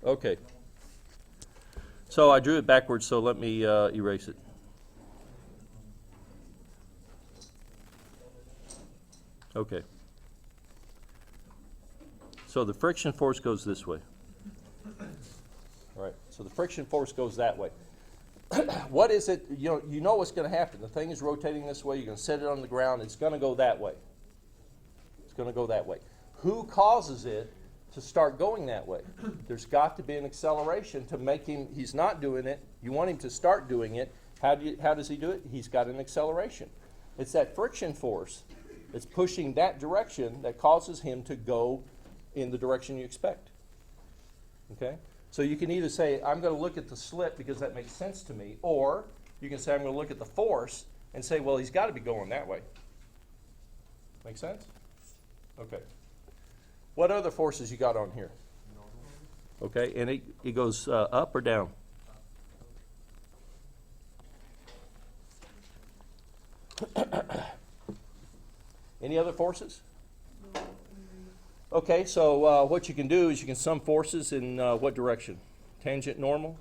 Okay. So I drew it backwards, so let me erase it. Okay. So the friction force goes this way. All right. So the friction force goes that way. What is it? You know what's going to happen. The thing is rotating this way. You're going to set it on the ground. It's going to go that way. It's going to go that way. Who causes it to start going that way? There's got to be an acceleration to make him. He's not doing it. You want him to start doing it. How does he do it? He's got an acceleration. It's that friction force that's pushing that direction that causes him to go in the direction you expect. Okay? So you can either say, I'm going to look at the slip because that makes sense to me, or you can say, I'm going to look at the force and say, well, he's got to be going that way. Make sense? Okay. What other forces you got on here? Okay, and it goes up or down? Any other forces? Okay, so what you can do is you can sum forces in what direction? Tangent normal?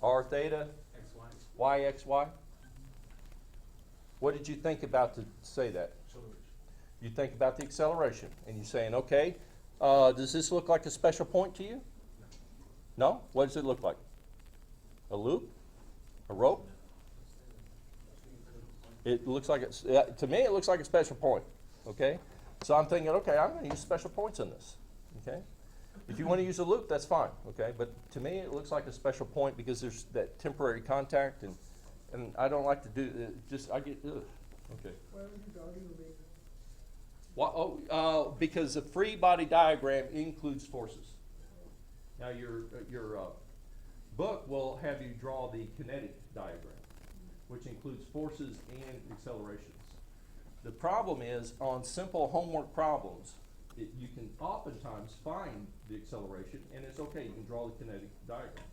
R theta? Y x y? What did you think about to say that? You think about the acceleration, and you're saying, okay, does this look like a special point to you? No? What does it look like? A loop? A rope? It looks like it's, to me, it looks like a special point, okay? So I'm thinking, okay, I'm going to use special points in this, okay? If you want to use a loop, that's fine, okay? But to me, it looks like a special point because there's that temporary contact, and I don't like to do it. I get, ugh, okay. Why would you draw the omega? Well, because the free body diagram includes forces. Now, your book will have you draw the kinetic diagram, which includes forces and accelerations. The problem is, on simple homework problems, you can oftentimes find the acceleration, and it's okay, you can draw the kinetic diagram.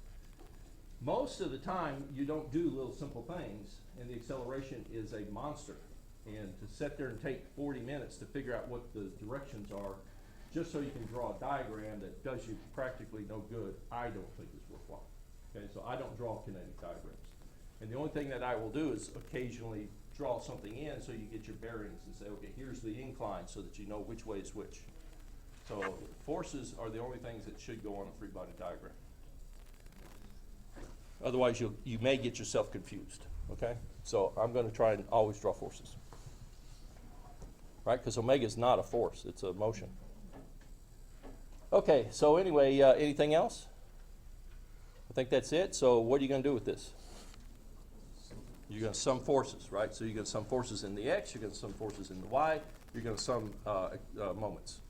Most of the time, you don't do little simple things, and the acceleration is a monster. And to sit there and take 40 minutes to figure out what the directions are, just so you can draw a diagram that does you practically no good, I don't think is worthwhile. Okay, so I don't draw kinetic diagrams. And the only thing that I will do is occasionally draw something in so you get your bearings and say, okay, here's the incline so that you know which way is which. So forces are the only things that should go on a free body diagram. Otherwise, you may get yourself confused, okay? So I'm going to try and always draw forces. Right, because omega is not a force, it's a motion. Okay, so anyway, anything else? I think that's it. So what are you going to do with this? You're going to sum forces, right? So you're going to sum forces in the x, you're going to sum forces in the y, you're going to sum moments.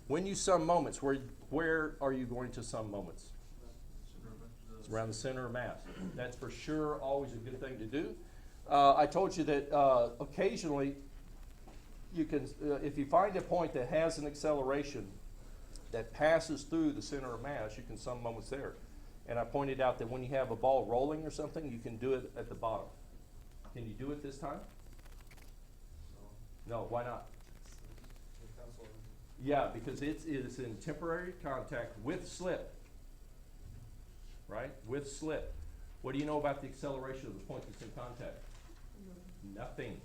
When you sum moments, where are you going to sum moments? It's around the center of mass. That's for sure always a good thing to do. I told you that occasionally you can, if you find a point that has an acceleration that passes through the center of mass, you can sum moments there. And I pointed out that when you have a ball rolling or something, you can do it at the bottom. Can you do it this time? No, why not? Yeah, because it is in temporary contact with slip, right? With slip. What do you know about the acceleration of the point that's in contact? Nothing.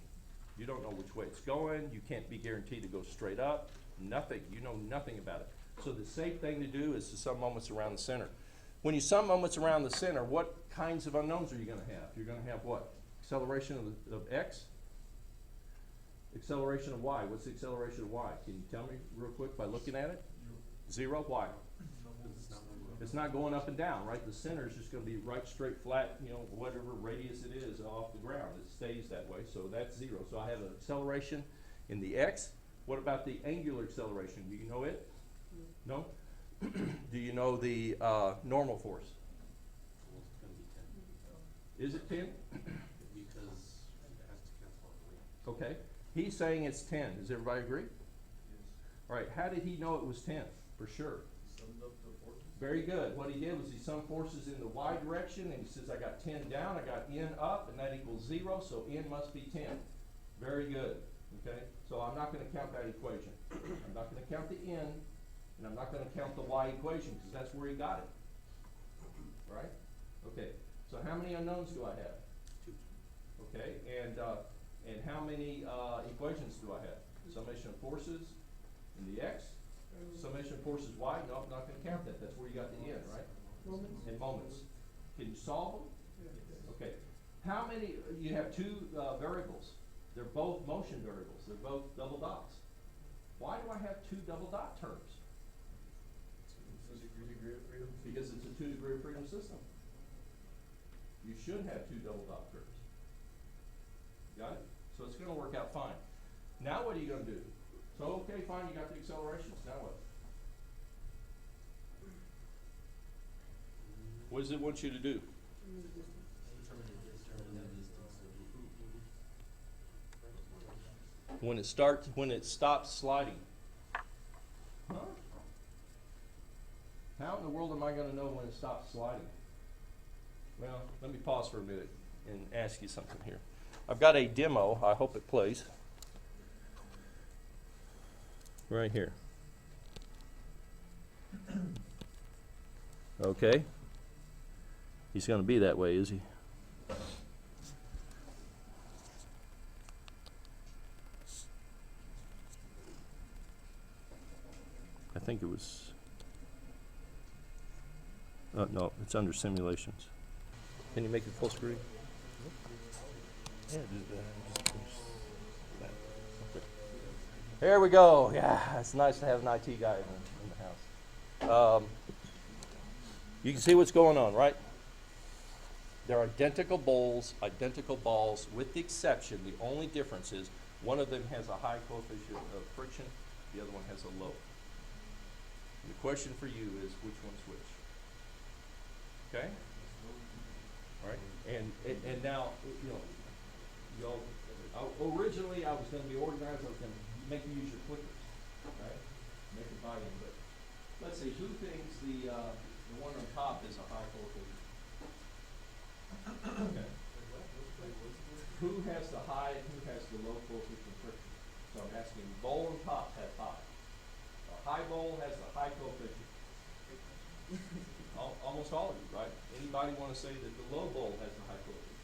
You don't know which way it's going. You can't be guaranteed to go straight up. Nothing. You know nothing about it. So the safe thing to do is to sum moments around the center. When you sum moments around the center, what kinds of unknowns are you going to have? You're going to have what? Acceleration of x? Acceleration of y. What's the acceleration of y? Can you tell me real quick by looking at it? 0. Why? It's not going up and down, right? The center is just going to be right, straight, flat, you know, whatever radius it is off the ground. It stays that way, so that's 0. So I have an acceleration in the x. What about the angular acceleration? Do you know it? No? Do you know the normal force? Well, it's going to be 10. Is it 10? Because it has to cancel out the weight. Okay. He's saying it's 10. Does everybody agree? Yes. All right. How did he know it was 10? For sure. Summed up the forces. Very good. What he did was he summed forces in the y direction, and he says, I got 10 down, I got n up, and that equals 0, so n must be 10. Very good. Okay? So I'm not going to count that equation. I'm not going to count the n. And I'm not gonna count the y equation, because that's where he got it. Right? Okay, so how many unknowns do I have? Two. Okay, and how many, equations do I have? Summation of forces in the x, summation of forces y, no, I'm not gonna count that, that's where you got the n, right? And moments. Can you solve them? Okay, how many, you have two, variables, they're both motion variables, they're both double dots. Why do I have two double dot terms? Because it's a 2 degree of freedom system. You should have two double dot terms. Got it? So it's gonna work out fine. Now what are you gonna do? So, okay, fine, you got the accelerations, now what? What does it want you to do? When it stops sliding. Huh? How in the world am I gonna know when it stops sliding? Well, let me pause for a minute and ask you something here. I've got a demo, I hope it plays. Right here. Okay. He's gonna be that way, is he? I think it was, no, it's under simulations. Can you make it full screen? Yeah, there we go. Yeah, it's nice to have an IT guy in the house. You can see what's going on, right? They're identical balls, with the exception, the only difference is one of them has a high coefficient of friction, the other one has a low. The question for you is which one's which? Okay? All right, and now, originally I was gonna be organized, I was gonna make you use your clickers, right? Make it buy in, but let's see, who thinks the one on top is a high coefficient? Okay. Who has the high and who has the low coefficient of friction? So I'm asking, bowl and top has high. A high bowl has the high coefficient. Almost all of you, right? Anybody want to say that the low bowl has the high coefficient?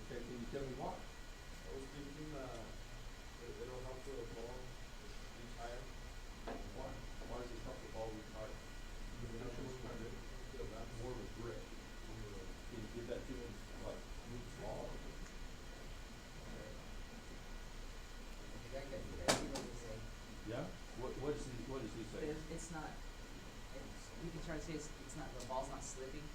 Okay, can you tell me why? I was thinking, it'll help the ball reach higher. Why? Why does it help the ball reach higher? More of a grip. Can you give that to him, like, move the ball? Yeah? What does he say? It's not, you can try to say it's not, the ball's not slipping.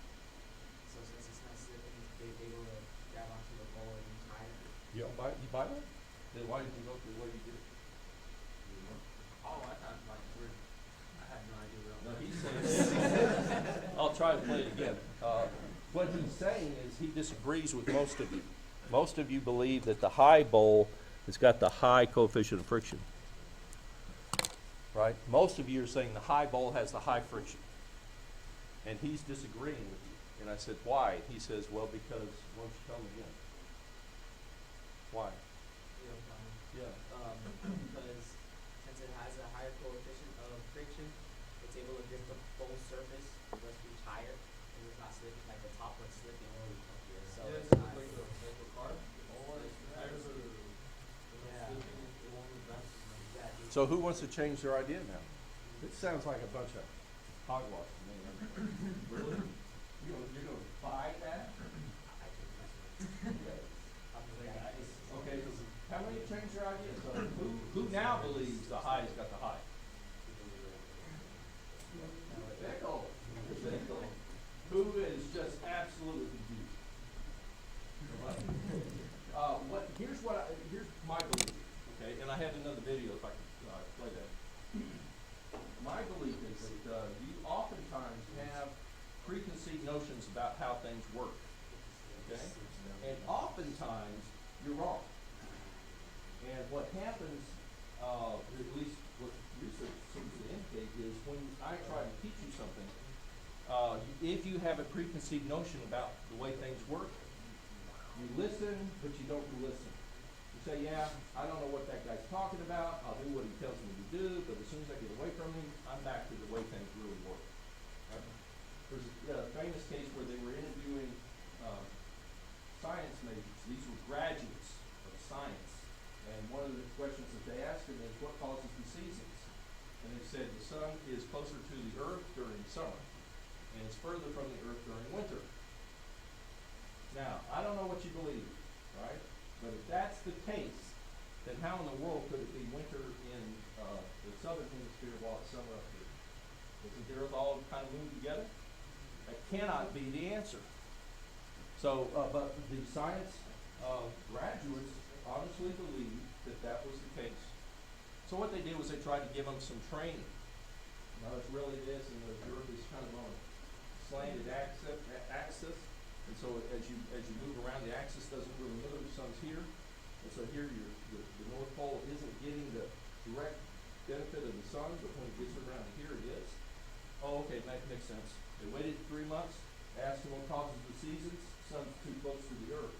So since it's not slipping, they're able to grab onto the ball and reach higher. You buy that? Then why did you go through the way you did? Oh, I thought I had no idea what No, he's saying, I'll try to play it again. What he's saying is he disagrees with most of you. Most of you believe that the high bowl has got the high coefficient of friction. Right? Most of you are saying the high bowl has the high friction. And he's disagreeing with you. And I said, why? He says, well, because, why don't you tell me again? Why? Yeah. Because since it has a higher coefficient of friction, it's able to grip the bowl surface, let's reach higher, and it's not slipping like the top one's slipping. So it's not. So who wants to change their idea now? It sounds like a bunch of hogwash to me. Really? You're gonna buy that? Okay, how many change their idea? So who now believes the high's got the high? Bickle. Who is just absolutely confused? Here's my belief, okay, and I have another video if I can play that. My belief is that you oftentimes have preconceived notions about how things work, okay? And oftentimes you're wrong. And what happens, at least what research seems to indicate, is when I try to teach you something, if you have a preconceived notion about the way things work, you listen, but you don't listen. You say, yeah, I don't know what that guy's talking about, I'll do what he tells me to do, but as soon as I get away from him, I sun is closer to the earth during summer, and it's further from the earth during winter. Now, I don't know what you believe, right? But if that's the case, then how in the world could it be winter in the southern hemisphere while it's summer up here? Isn't the earth all kind of moved together? That cannot be the answer. So, but the science graduates honestly believe that that was the case. So what they did was they tried to give them some training. Now it's really this, and the earth is kind of on a slanted axis, and so as you move around, the axis doesn't really move. The sun's here, and so here the North Pole isn't getting the direct benefit of the sun, but when it gets around here, it is. Oh, okay, makes sense. They waited 3 months, asked them what causes the seasons. Sun's too close to the earth.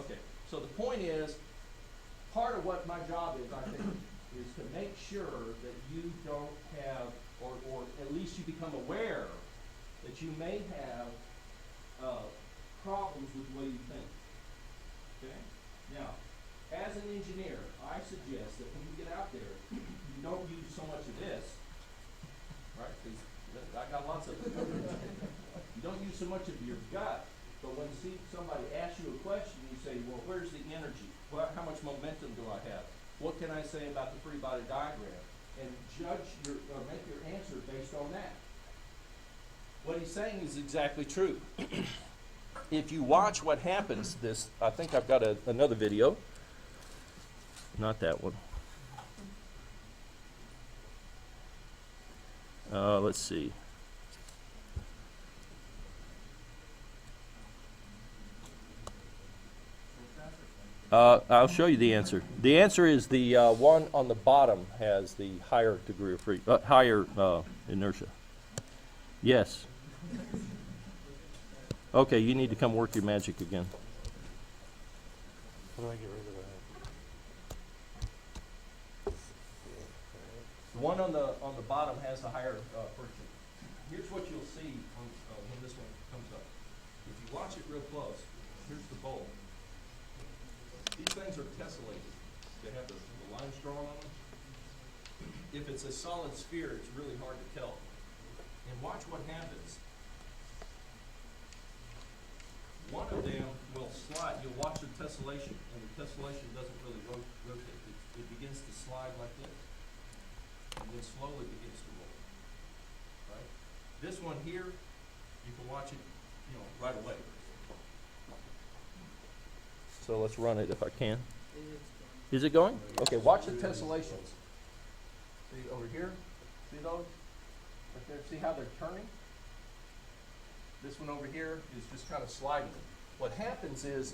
Okay, so the point is, part of what my job is, I think, is to make sure that you don't have, or at least you become aware that you may have problems with the way you think. Okay? Now, as an engineer, I suggest that when you get out there, you don't use so much of this, right? Because I got lots of it. You don't use so much of your gut, but when you see somebody ask you a question, you say, well, where's the energy? How much momentum do I have? What can I say about the free body diagram? And judge make your answer based on that. What he's saying is exactly true. If you watch what happens, I think I've got another video. Not that one. Let's see. I'll show you the answer. The answer is the one on the bottom has the higher degree of higher inertia. Yes. Okay, you need to come work your magic again. How do I get rid of that? The one on the bottom has the higher friction. Here's what you'll see when this one comes up. If you watch it real close, here's the bowl. These things are tessellated. They have the lines drawn on them. If it's a solid sphere, it's really hard to tell. And watch what happens. One of them will slide. You'll watch the tessellation, and the tessellation doesn't really rotate. It begins to slide like this, and then slowly begins to roll. Right? This one here, you can watch it, right away. So let's run it if I can. Is it going? Okay, watch the tessellations. See over here? See those? Right there. See how they're turning? This one over here is just kind of sliding. What happens is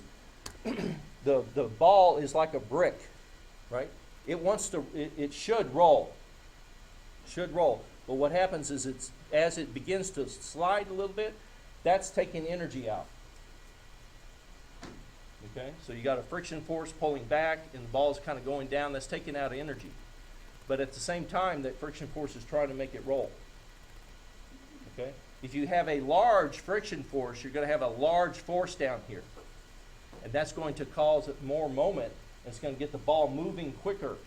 the ball is like a brick, right? It should roll. Should roll. But what happens is as it begins to slide a little bit, that's taking energy out. Okay, so you got a friction force pulling back, and the ball is kind of going down. That's taking out energy. But at the same time, that friction force is trying to make it roll. Okay, if you have a large friction force, you're going to have a large force down here, and that's going to cause more moment. And it's going to get the ball moving quicker.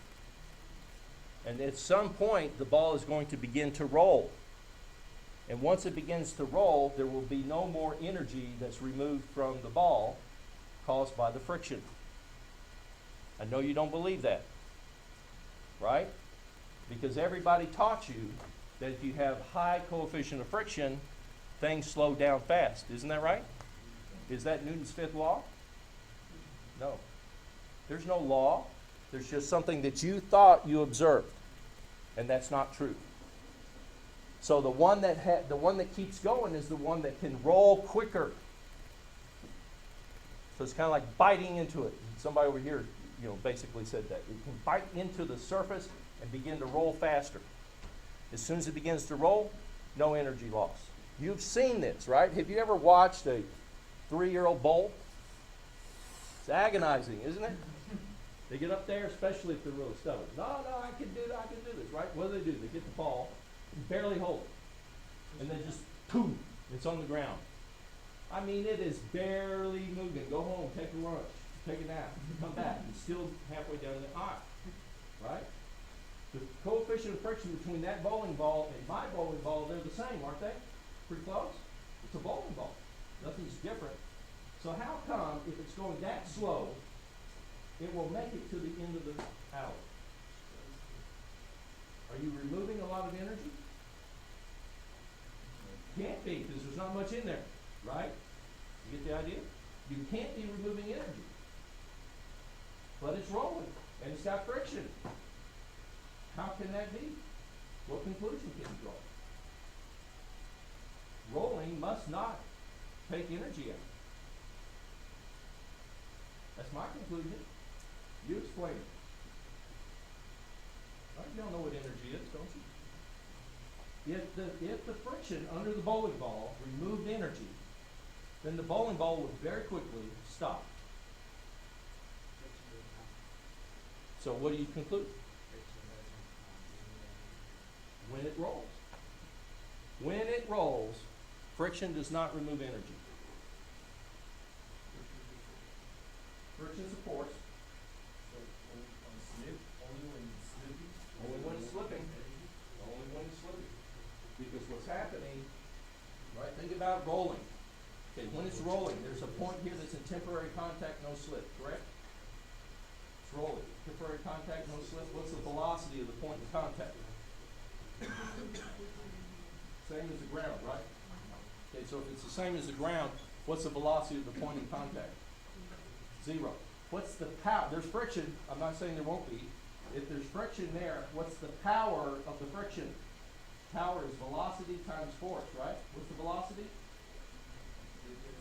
And at some point, the ball is going to begin to roll. And once it begins to roll, there will be no more energy that's removed from the ball, caused by the friction. I know you don't believe that, right? Because everybody taught you that if you have high coefficient of friction, things slow down fast. Isn't that right? Is that Newton's fifth law? No. There's no law. There's just something that you thought you observed, and that's not true. So the one that keeps going is the one that can roll quicker. So it's kind of like biting into it. Somebody over here, basically said that. It can bite into the surface and begin to roll faster. As soon as it begins to roll, no energy loss. You've seen this, right? Have you ever watched a 3-year-old bowl? It's agonizing, isn't it? They get up there, especially if they're really stubborn. No, I can do this, right? What do? They get the ball, barely hold it, and then just poof, it's on the ground. I mean, it is barely moving. Go home, take a lunch, take a nap, come back. It's still halfway down the aisle, right? The coefficient of friction between that bowling ball and my bowling ball, they're the same, aren't they? Pretty close? It's a bowling ball. Nothing's different. So how come if it's going that slow, it will make it to the end of the alley? Are you removing a lot of energy? Can't be, because there's not much in there, right? You get the idea? You can't be removing energy. But it's rolling, and it's got friction. How can that be? What conclusion can you draw? Rolling must not take energy out. That's my conclusion. You explain it. Right, you all know what energy is, don't you? If the friction under the bowling ball removed energy, then the bowling ball would very quickly stop. So what do you conclude? When it rolls. When it rolls, friction does not remove energy. Friction supports. Only when it's slipping. Only when it's slipping. Because what's happening, right, think about rolling. Okay, when it's rolling, there's a point here that's in temporary contact, no slip, correct? It's rolling. Temporary contact, no slip. What's the velocity of the point in contact? Same as the ground, right? Okay, so if it's the same as the ground, what's the velocity of the point in contact? 0. What's the power? There's friction. I'm not saying there won't be. If there's friction there, what's the power of the friction? Power is velocity times force, right? What's the velocity?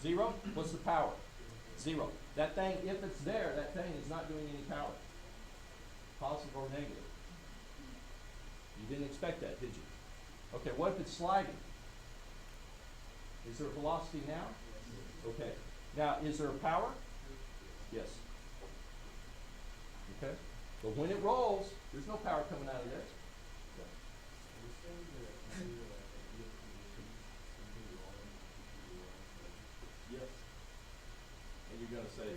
0. What's the power? 0. That thing, if it's there, that thing is not doing any power. Positive or negative. You didn't expect that, did you? Okay, what if it's sliding? Is there a velocity now? Okay. Now, is there a power? Yes. Okay. But when it rolls, there's no power coming out of there. Yes. And you're going to say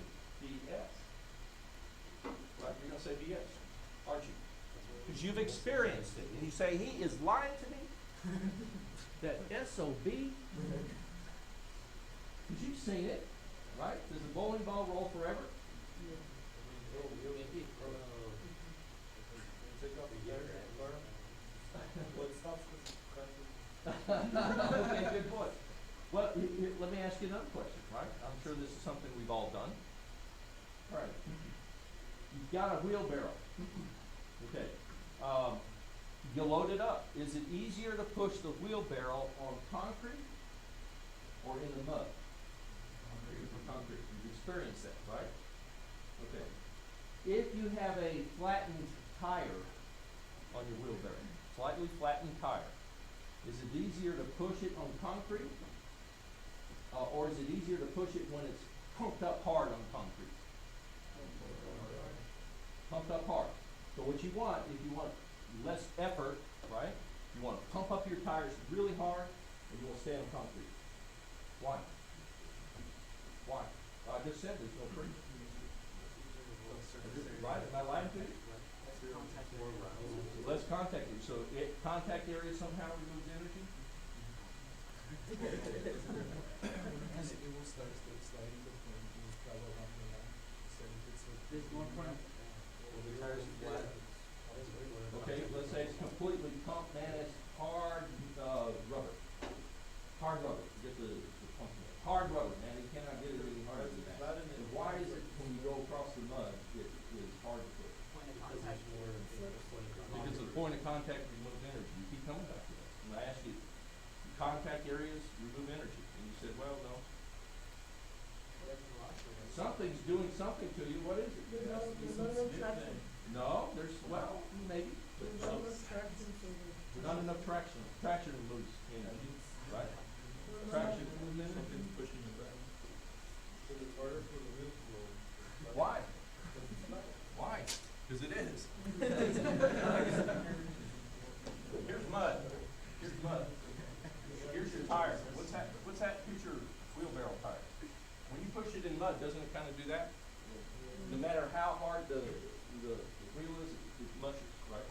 BS. Right? You're going to say BS, aren't you? Because you've experienced it. And you say, he is lying to me? That SOB? Because you've seen it, right? Does the bowling ball roll forever? Okay, good point. Well, let me ask you another question, right? I'm sure this is something we've all done. All right. You've got a wheelbarrow. Okay. You load it up. Is it easier to push the wheelbarrow on concrete or in the mud? Concrete. You've experienced that, right? Okay. If you have a flattened tire on your wheelbarrow, slightly flattened tire, is it easier to push it on concrete? Or is it easier to push it when it's pumped up hard on concrete? Pumped up hard. So what you want, if you want less effort, right? You want to pump up your tires really hard, and you want to stay on concrete. Why? Why? I just said there's no friction. Right? Am I lying to you? Less contact. So contact area somehow removes energy? And it will start sliding the point and will travel up and down. So it's There's one point. the tires are flat. Okay, let's say it's completely pumped, man, it's hard rubber. Hard rubber, get the pump in. Hard rubber, man, you cannot get it any harder than that. And why is it when you go across the mud, it is hard to push? Point of contact. Because the point of contact removes energy. You keep coming back to that. And I asked you, contact areas remove energy. And you said, well, no. Something's doing something to you. What is it? No, there's, well, maybe. Not enough traction. Traction removes energy, right? Traction removes energy. Pushing it back. So it's harder for the wheel to roll. Why? Why? Because it is. Here's mud. Here's mud. Here's your tire. What's that? Here's your wheelbarrow tire. When you push it in mud, doesn't it kind of do that? No matter how hard the wheel is, it mushes, right?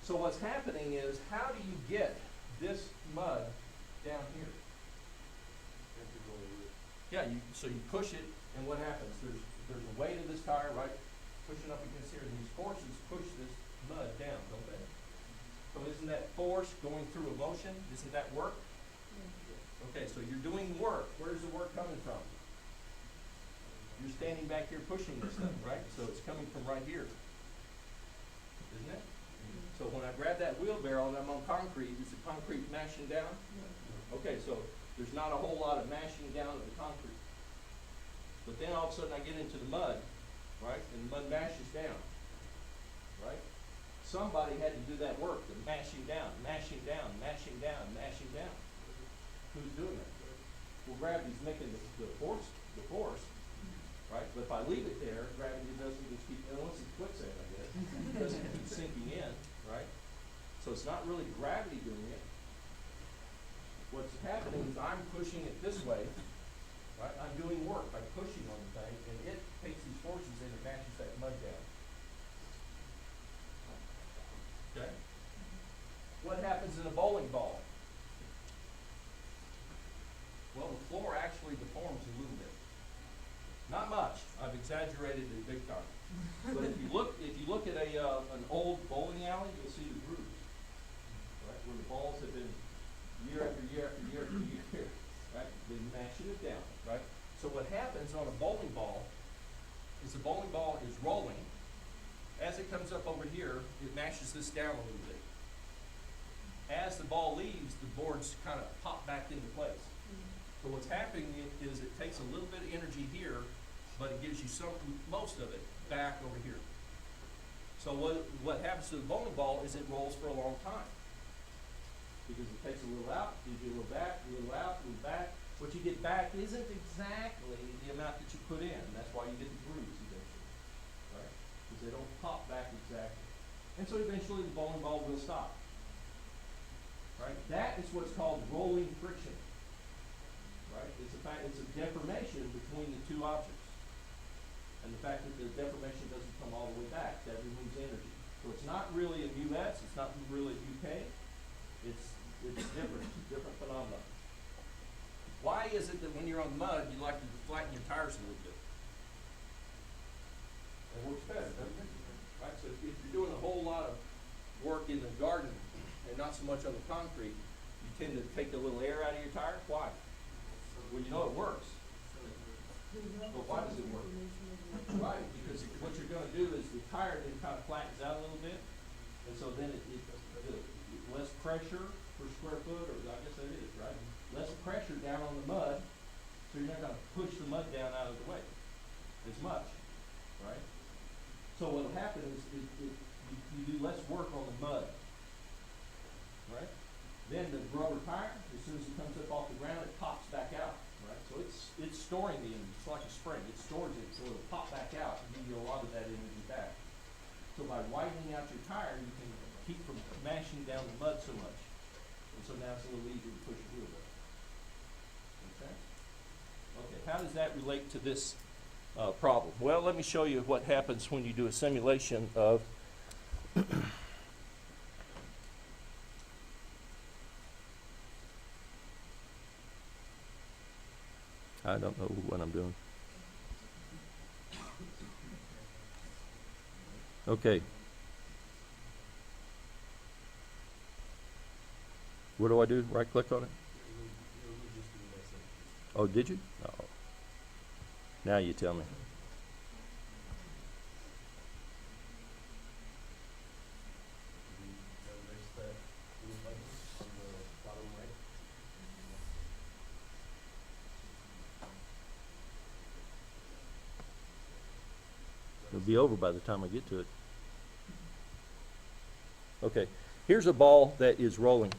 So what's happening is, how do you get this mud down here? Yeah, so you push it, and what happens? There's a weight of this tire, right, pushing up against here, and these forces push this mud down, don't they? So isn't that force going through a motion? Isn't that work? Okay, so you're doing work. Where's the work coming from? You're standing back here pushing this thing, right? So it's coming from right here, isn't it? So when I grab that wheelbarrow and I'm on concrete, is the concrete mashing down? Okay, so there's not a whole lot of mashing down of the concrete. But then all of a sudden I get into the mud, right? And the mud mashes down, right? Somebody had to do that work, the mashing down, mashing down, mashing down, mashing down. Who's doing that? Well, gravity's making the force, right? But if I leave it there, gravity doesn't just keep, unless it's quicksand, I guess, it doesn't keep sinking in, right? So it's not really gravity doing it. What's happening is I'm pushing it this way, right? I'm doing work by pushing on the thing, and it takes these forces in and mashes that mud down. Okay? What happens in a bowling ball? Well, the floor actually deforms a little bit. Not much. I've exaggerated it big time. But if you look at an old bowling alley, you'll see the grooves, right? Where the balls have been year after year after year after year, right? Been mashing it down, right? So what happens on a bowling ball is the bowling ball is rolling. As it comes up over here, it mashes this down a little bit. As the ball leaves, the boards kind of pop back into place. So what's happening is it takes a little bit of energy here, but it gives you most of it back over here. So what happens to the bowling ball is it rolls for a long time. Because it takes a little out, gives you a little back, a little out, a little back. What you get back isn't exactly the amount that you put in. That's why you get the grooves eventually, right? Because they don't pop back exactly. And so eventually the bowling ball will stop, right? That is what's called rolling friction, right? It's a deformation between the two objects. And the fact that the deformation doesn't come all the way back, that removes energy. So it's not really a US, it's not really a UK. It's different. It's a different phenomenon. Why is it that when you're on mud, you like to flatten your tires a little bit? It works better, doesn't it? Right? So if you're doing a whole lot of work in the garden and not so much on the concrete, you tend to take a little air out of your tire. Why? Well, you know it works. But why does it work? Right, because what you're going to do is the tire then kind of flattens out a little bit, and so then the less pressure per square foot, or I guess that is, right? Less pressure down on the mud, so you're not going to push the mud down out of the way as much, right? So what will happen is you do less work on the mud, right? Then the rubber tire, as soon as it comes up off the ground, it pops back out, right? So it's storing the energy. It's like a spring. It stores it, so it'll pop back out and give you a lot of that energy back. So by widening out your tire, you can keep from mashing down the mud so much. And so now it's a little easier to push your wheel back. Okay? Okay, how does that relate to this problem? Well, let me show you what happens when you do a simulation of I don't know what I'm doing. Okay. What do I do? Right click on it? Oh, did you? Oh. Now you tell me. It'll be over by the time I get to it. Okay, here's a ball that is rolling.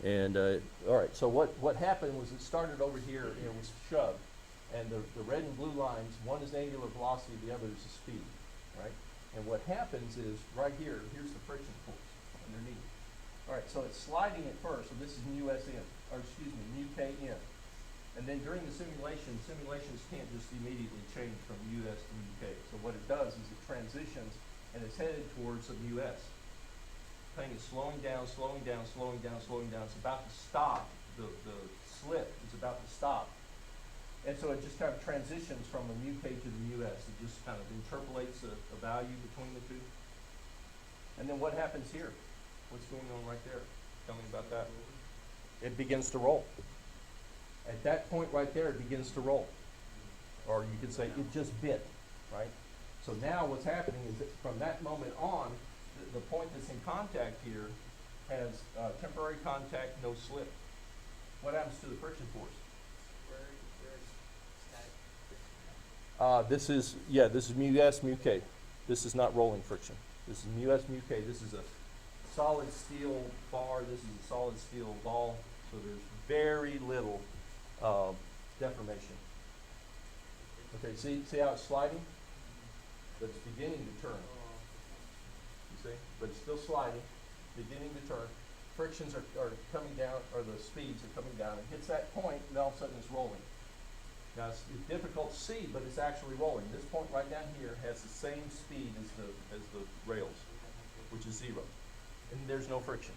And, all right, so what happened was it started over here and it was shoved. And the red and blue lines, one is angular velocity, the other is the speed, right? And what happens is, right here, here's the friction force underneath. All right, so it's sliding at first, so this is mu SN, or excuse me, mu KN. And then during the simulations can't just immediately change from US to UK. So what it does is it transitions and it's headed towards the US. The thing is slowing down, slowing down, slowing down, slowing down. It's about to stop. The slip is about to stop. And so it just kind of transitions from the UK to the US. It just kind of interpolates a value between the two. And then what happens here? What's going on right there? Tell me about that. It begins to roll. At that point right there, it begins to roll. Or you could say it just bit, right? So now what's happening is that from that moment on, the point that's in contact here has temporary contact, no slip. What happens to the friction force? Where is static friction? This is mu S, mu K. This is not rolling friction. This is mu S, mu K. This is a solid steel bar. This is a solid steel ball. So there's very little deformation. Okay, see how it's sliding? But it's beginning to turn. You see? But it's still sliding, beginning to turn. Frictions are coming down, or the speeds are coming down. It hits that point, and all of a sudden it's rolling. Now it's difficult to see, but it's actually rolling. This point right down here has the same speed as the rails, which is 0. And there's no friction.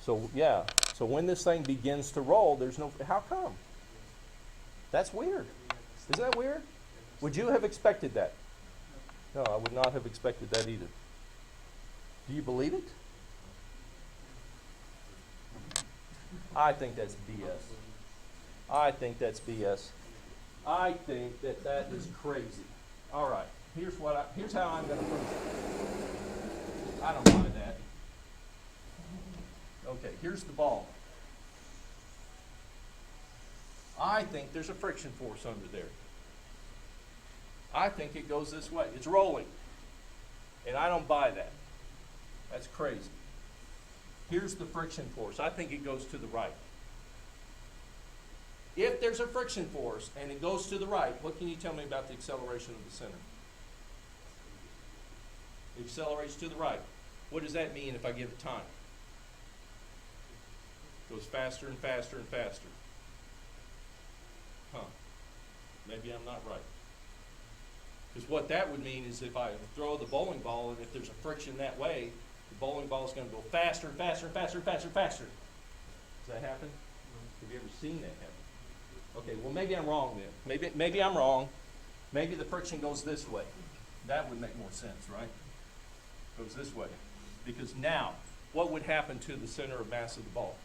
So yeah, so when this thing begins to roll, there's no, how come? That's weird. Isn't that weird? Would you have expected that? No, I would not have expected that either. Do you believe it? I think that's BS. I think that's BS. I think that is crazy. All right, here's how I'm going to prove it. I don't buy that. Okay, here's the ball. I think there's a friction force under there. I think it goes this way. It's rolling. And I don't buy that. That's crazy. Here's the friction force. I think it goes to the right. If there's a friction force and it goes to the right, what can you tell me about the acceleration of the center? It accelerates to the right. What does that mean if I give it time? It goes faster and faster and faster. Huh. Maybe I'm not right. Because what that would mean is if I throw the bowling ball and if there's a friction that way, the bowling ball is going to go faster and faster and faster and faster and faster. Does that happen? Have you ever seen that happen? Okay, well maybe I'm wrong then. Maybe I'm wrong. Maybe the friction goes this way. That would make more sense, right? Goes this way. Because now, what would happen to the center of mass of the ball?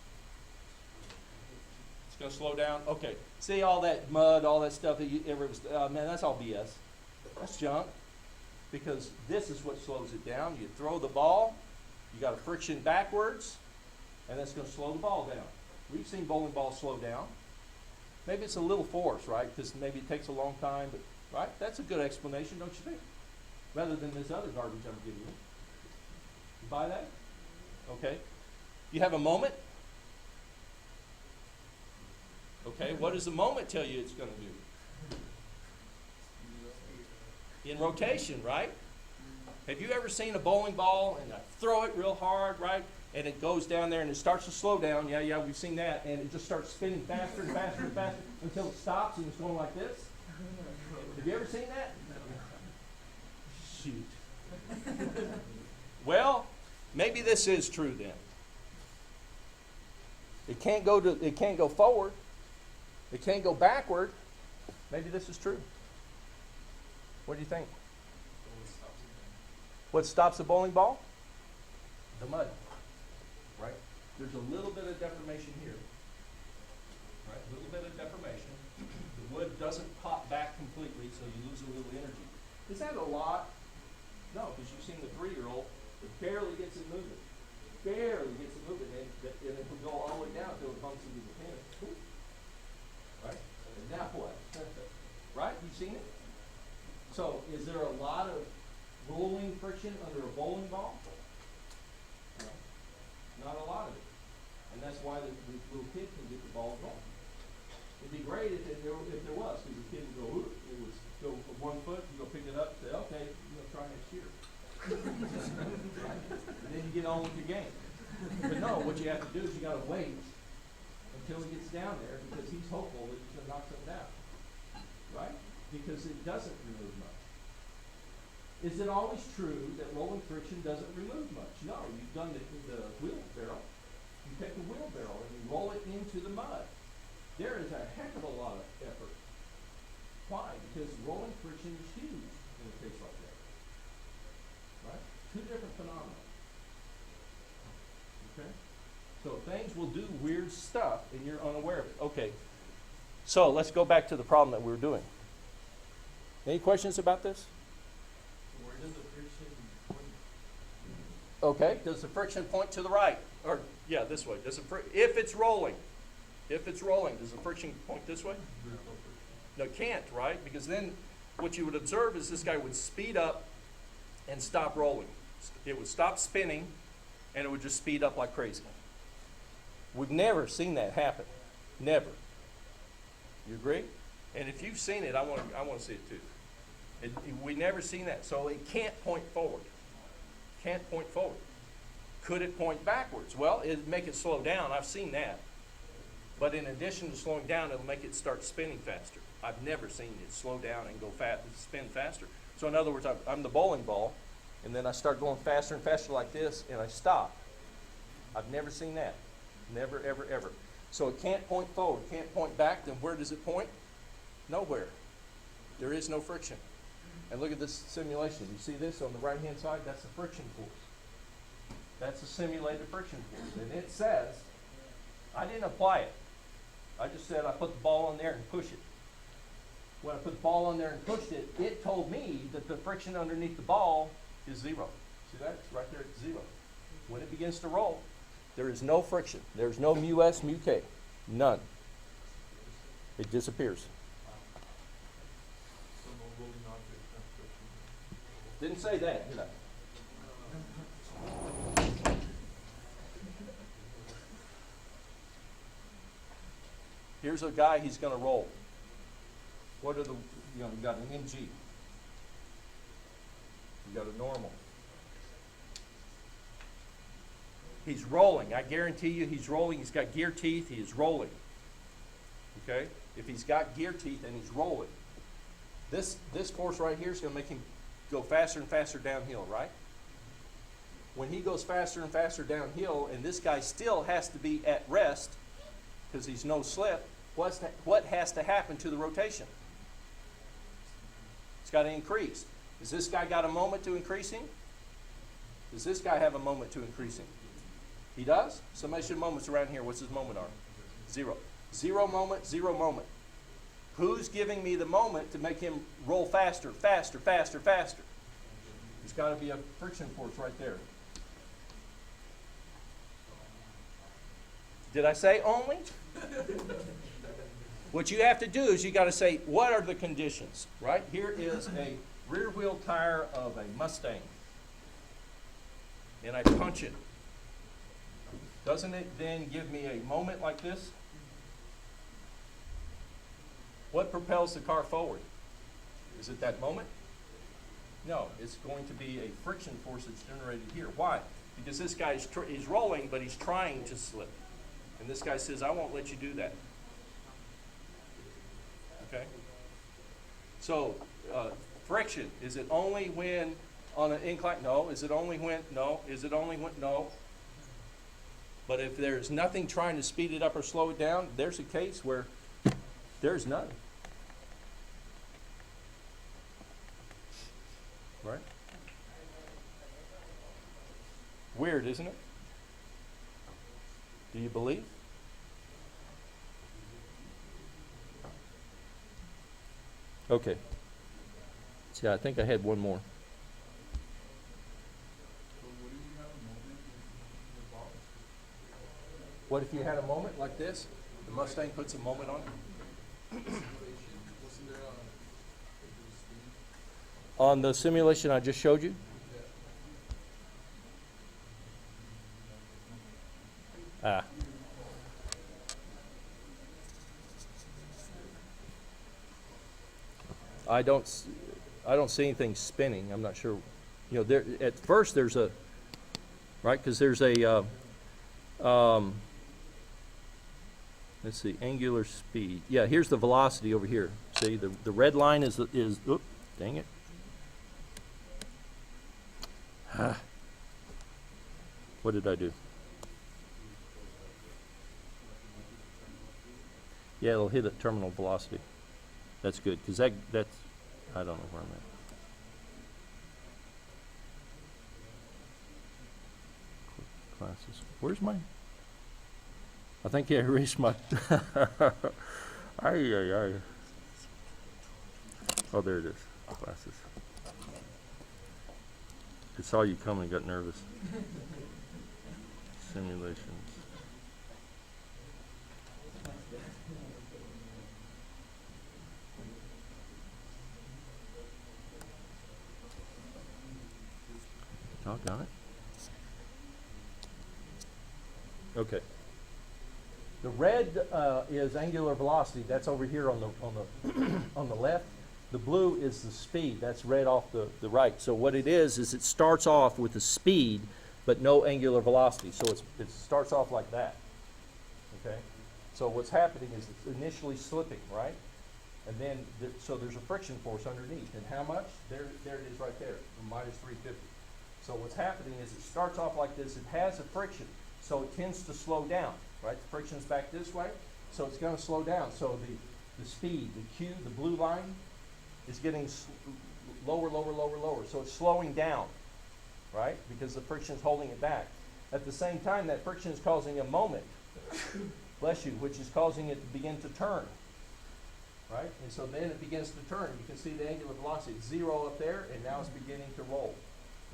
It's going to slow down. Okay, see all that mud, all that stuff that man, that's all BS. That's junk. Because this is what slows it down. You throw the ball, you got a friction backwards, and that's going to slow the ball down. We've seen bowling balls slow down. Maybe it's a little force, right? Because maybe it takes a long time, but right? That's a good explanation, don't you think? Rather than this other garbage I'm giving you. You buy that? Okay. You have a moment? Okay, what does the moment tell you it's going to do? In rotation, right? Have you ever seen a bowling ball and throw it real hard, right? And it goes down there and it starts to slow down. Yeah, we've seen that. And it just starts spinning faster and faster and faster until it stops and it's going like this. Have you ever seen that? Shoot. Well, maybe this is true then. It can't go forward. It can't go backward. Maybe this is true. What do you think? What stops a bowling ball? The mud. Right? There's a little bit of deformation here. Right? A little bit of deformation. The wood doesn't pop back completely, so you lose a little energy. Is that a lot? No, because you've seen the 3-year-old, it barely gets it moving. Barely gets it moving, and it will go all the way down until it bumps into the pin. Right? And now what? Right? You've seen it? So, is there a lot of rolling friction under a bowling ball? No. Not a lot of it. And that's why the little kid can get the ball going. It'd be great if there was, because the kid would go, it would go with 1 foot, you go pick it up and say, okay, try next year. Right? And then you get on with your game. But no, what you have to do is you got to wait until he gets down there because he's hopeful that he's going to knock something down. Right? Because it doesn't remove much. is it always true that rolling friction doesn't remove much? No, you've done the wheelbarrow. You take the wheelbarrow and you roll it into the mud. There is a heck of a lot of effort. Why? Because rolling friction is huge in a case like that. Right? Two different phenomena. Okay? So things will do weird stuff and you're unaware of it. Okay. So let's go back to the problem that we were doing. Any questions about this? Where does the friction point? Okay, does the friction point to the right? Or, yeah, this way. Does it if it's rolling, does the friction point this way? No, it can't, right? Because then what you would observe is this guy would speed up and stop rolling. It would stop spinning and it would just speed up like crazy. We've never seen that happen. Never. You agree? And if you've seen it, I want to see it too. We never seen that. So it can't point forward. Can't point forward. Could it point backwards? Well, it'd make it slow down. I've seen that. But in addition to slowing down, it'll make it start spinning faster. I've never seen it slow down and go spin faster. So in other words, I'm the bowling ball, and then I start going faster and faster like this, and I stop. I've never seen that. Never, ever, ever. So it can't point forward, can't point back. Then where does it point? Nowhere. There is no friction. And look at this simulation. You see this on the right-hand side? That's the friction force. That's the simulated friction force. And it says, I didn't apply it. I just said I put the ball on there and push it. When I put the ball on there and pushed it, it told me that the friction underneath the ball is 0. See that? It's right there at 0. When it begins to roll, there is no friction. There's no mu s, mu k. None. It disappears. So no rolling object has friction. Didn't say that, did I? Here's a guy, he's going to roll. What are the, you got an MG. You got a normal. He's rolling. I guarantee you he's rolling. He's got gear teeth. He is rolling. Okay? If he's got gear teeth and he's rolling, this force right here is going to make him go faster and faster downhill, right? When he goes faster and faster downhill and this guy still has to be at rest because he's no slip, what has to happen to the rotation? It's got to increase. Has this guy got a moment to increasing? Does this guy have a moment to increasing? He does? Somebody should moments around here. What's his moment are? 0. 0 moment, 0 moment. Who's giving me the moment to make him roll faster, faster, faster, faster? There's got to be a friction force right there. Did I say only? What you have to do is you got to say, what are the conditions, right? Here is a rear wheel tire of a Mustang. And I punch it. Doesn't it then give me a moment like this? What propels the car forward? Is it that moment? No, it's going to be a friction force that's generated here. Why? Because this guy he's rolling, but he's trying to slip. And this guy says, I won't let you do that. Okay? So, friction, is it only when on an incline? No. Is it only when? No. Is it only when? No. But if there's nothing trying to speed it up or slow it down, there's a case where there's none. Right? Weird, isn't it? Do you believe? Okay. See, I think I had one more. So what if you have a moment in the ball? What if you had a moment like this? The Mustang puts a moment on it. Wasn't there a speed? On the simulation I just showed you? Ah. I don't see anything spinning. I'm not sure. You know, there at first there's a right because there's a let's see, angular speed. Yeah, here's the velocity over here. See, the red line is oops, dang it. What did I do? Yeah, it'll hit at terminal velocity. That's good, because that's, I don't know where I'm at. Classes. Where's my? I think I erased my. Ay. Oh, there it is. Classes. I saw you come and got nervous. Simulations. Doggone it. Okay. The red is angular velocity. That's over here on the on the left. The blue is the speed. That's red off the right. So what it is it starts off with the speed, but no angular velocity. So it starts off like that. Okay. So what's happening is it's initially slipping, right? And then so there's a friction force underneath. And how much? There it is right there, minus 350. So what's happening is it starts off like this. It has a friction, so it tends to slow down, right? The friction's back this way, so it's going to slow down. So the speed, the Q, the blue line, is getting lower. So it's slowing down, right? Because the friction's holding it back. At the same time, that friction is causing a moment, bless you, which is causing it to begin to turn, right? And so then it begins to turn. You can see the angular velocity, it's 0 up there, and now it's beginning to roll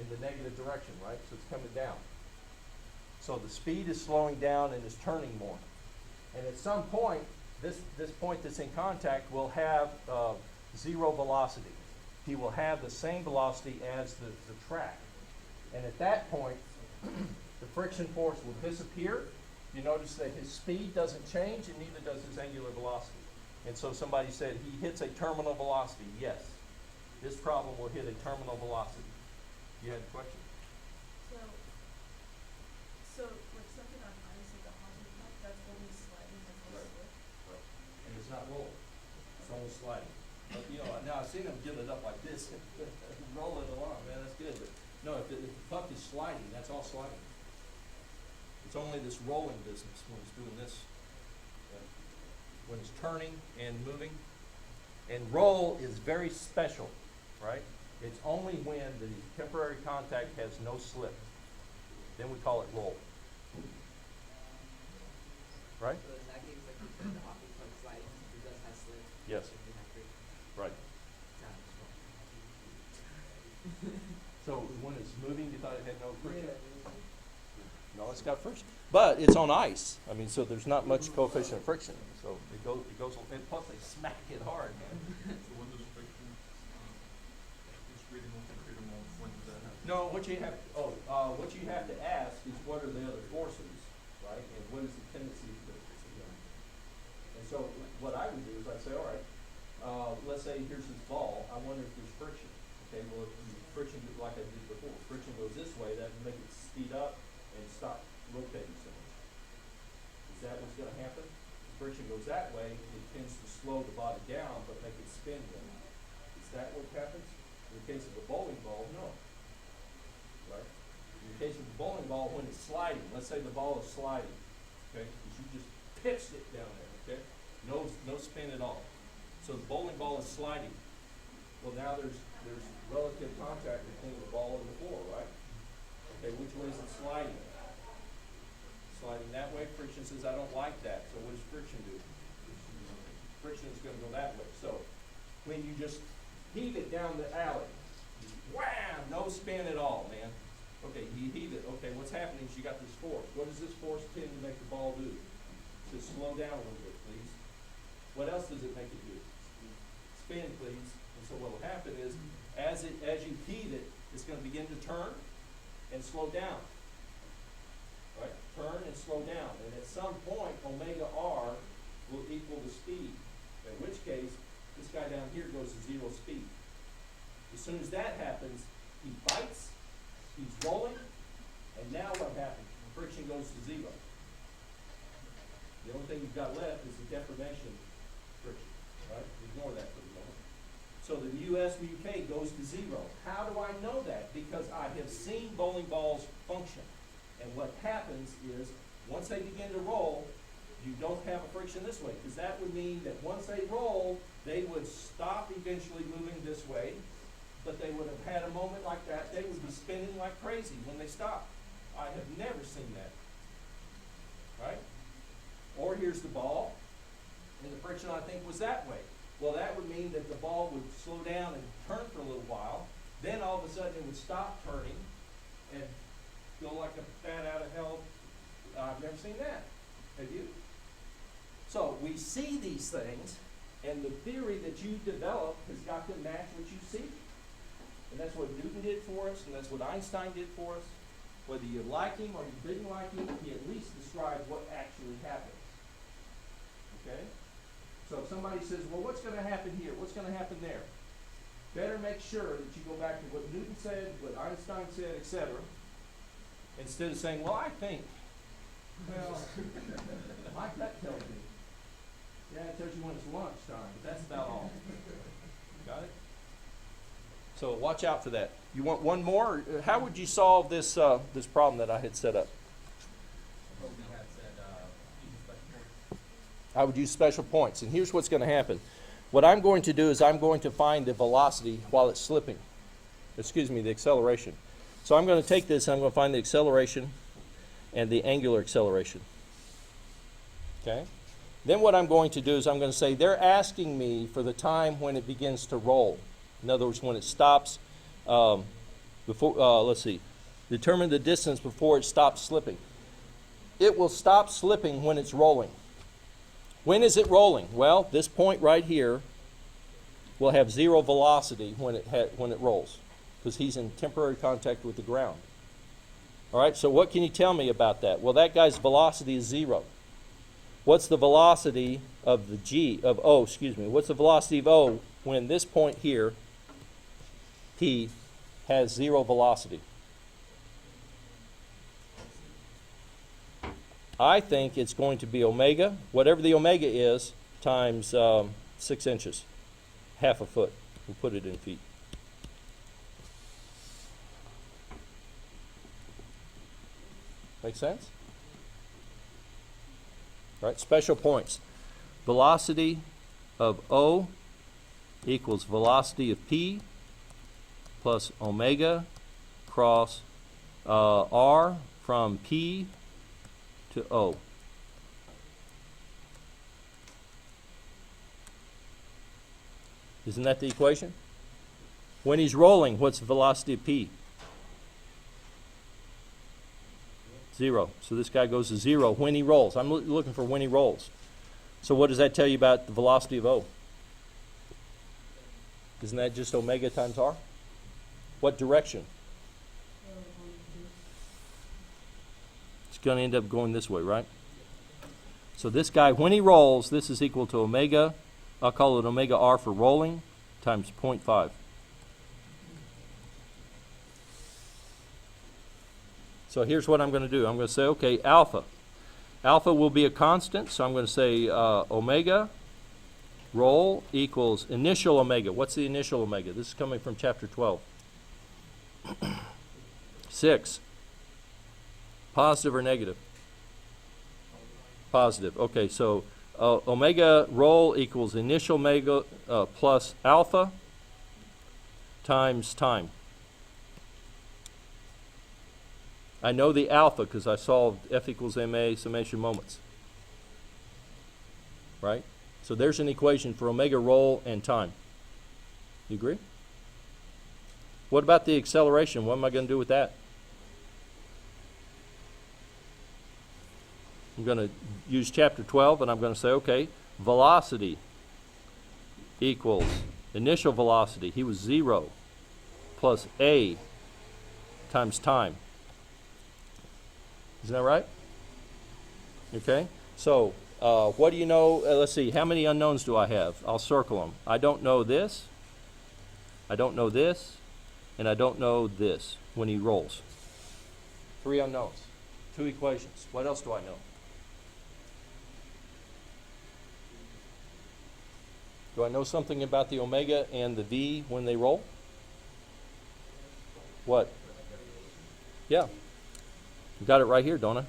in the negative direction, right? So it's coming down. So the speed is slowing down and is turning more. And at some point, this point that's in contact will have 0 velocity. He will have the same velocity as the track. And at that point, the friction force will disappear. You notice that his speed doesn't change, and neither does his angular velocity. And so somebody said he hits a terminal velocity. Yes, this problem will hit a terminal velocity. You had a question? So like something on ice, like a hockey puck, that's only sliding, that's only slip. Right. And it's not rolling. It's only sliding. But, you know, now I've seen them give it up like this and roll it along, man, that's good. But no, if the puck is sliding, that's all sliding. It's only this rolling business when it's doing this. When it's turning and moving. And roll is very special, right? It's only when the temporary contact has no slip. Then we call it roll. Right? So in that case, like you said, the hockey puck sliding, it does have slip. Yes. It has friction. Right. So when it's moving, you thought it had no friction? No, it's got friction. But it's on ice. I mean, so there's not much coefficient of friction. So it goes, and plus they smack it hard, man. So when does friction, is really more computer mode, when does that happen? No, what you have to ask is what are the other forces, right? And what is the tendency to, and so what I would do is I'd say, all right, let's say here's this ball. I wonder if there's friction. Okay, well, if friction, like I did before, friction goes this way, that would make it speed up and stop rotating so much. Is that what's going to happen? If friction goes that way, it tends to slow the body down, but make it spin more. Is that what happens? In the case of a bowling ball, no. Right? In the case of the bowling ball, when it's sliding, let's say the ball is sliding, okay, because you just pitched it down there, okay? No spin at all. So the bowling ball is sliding. Well, now there's relative contact between the ball and the floor, right? Okay, which way is it sliding? Sliding that way. Friction says, I don't like that. So what does friction do? Friction is going to go that way. So when you just heave it down the alley, wham, no spin at all, man. Okay, you heave it. Okay, what's happening is you got this force. What does this force tend to make the ball do? To slow down a little bit, please. What else does it make it do? Spin, please. And so what will happen is, as you heave it, it's going to begin to turn and slow down. Right? Turn and slow down. And at some point, omega r will equal the speed. In which case, this guy down here goes to 0 speed. As soon as that happens, he bites, he's rolling, and now what happens? Friction goes to 0. The only thing you've got left is the deformation friction. Right? Ignore that for the moment. So the mu s mu k goes to 0. How do I know that? Because I have seen bowling balls function. And what happens is, once they begin to roll, you don't have a friction this way, because that would mean that once they roll, they would stop eventually moving this way, but they would have had a moment like that. They would be spinning like crazy when they stop. I have never seen that. Right? Or here's the ball, and the friction, I think, was that way. Well, that would mean that the ball would slow down and turn for a little while. Then all of a sudden it would stop turning and go like a bat out of hell. I've never seen that. Have you? So we see these things, and the theory that you develop has got to match what you see. And that's what Newton did for us, and that's what Einstein did for us. Whether you like him or you didn't like him, he at least described what actually happens. Okay? So if somebody says, well, what's going to happen here? What's going to happen there? Better make sure that you go back to what Newton said, what Einstein said, etc. Instead of saying, well, I think. Well, my gut tells me. Yeah, it tells you when it's lunchtime, but that's about all. Got it? So watch out for that. You want one more? How would you solve this this problem that I had set up? I would use special points. And here's what's going to happen. What I'm going to do is I'm going to find the velocity while it's slipping. Excuse me, the acceleration. So I'm going to take this and I'm going to find the acceleration and the angular acceleration. Okay? Then what I'm going to do is I'm going to say they're asking me for the time when it begins to roll. In other words, when it stops, let's see, determine the distance before it stops slipping. It will stop slipping when it's rolling. When is it rolling? Well, this point right here will have 0 velocity when it rolls, because he's in temporary contact with the ground. All right, so what can you tell me about that? Well, that guy's velocity is 0. What's the velocity of O, what's the velocity of O when this point here, P, has 0 velocity? I think it's going to be omega, whatever the omega is, times 6 inches, half a foot. We'll put it in feet. Make sense? All right, special points. Velocity of O equals velocity of P plus omega cross R from P to O. Isn't that the equation? When he's rolling, what's the velocity of P? 0. So this guy goes to 0 when he rolls. I'm looking for when he rolls. So what does that tell you about the velocity of O? Isn't that just omega times R? What direction? It's going to end up going this way, right? So this guy, when he rolls, this is equal to omega, I'll call it omega R for rolling, times 0.5. So here's what I'm going to do. I'm going to say, okay, alpha. Alpha will be a constant, so I'm going to say omega roll equals initial omega. What's the initial omega? This is coming from chapter 12. 6. Positive or negative? Positive. Okay, so omega roll equals initial omega plus alpha times time. I know the alpha because I solved F equals ma summation moments. Right? So there's an equation for omega roll and time. You agree? What about the acceleration? What am I going to do with that? I'm going to use chapter 12 and I'm going to say, okay, velocity equals initial velocity. He was 0 plus A times time. Isn't that right? Okay. So what do you know? Let's see. How many unknowns do I have? I'll circle them. I don't know this. I don't know this. And I don't know this when he rolls. 3 unknowns. 2 equations. What else do I know? Do I know something about the omega and the V when they roll? What? Yeah. You got it right here, don't I?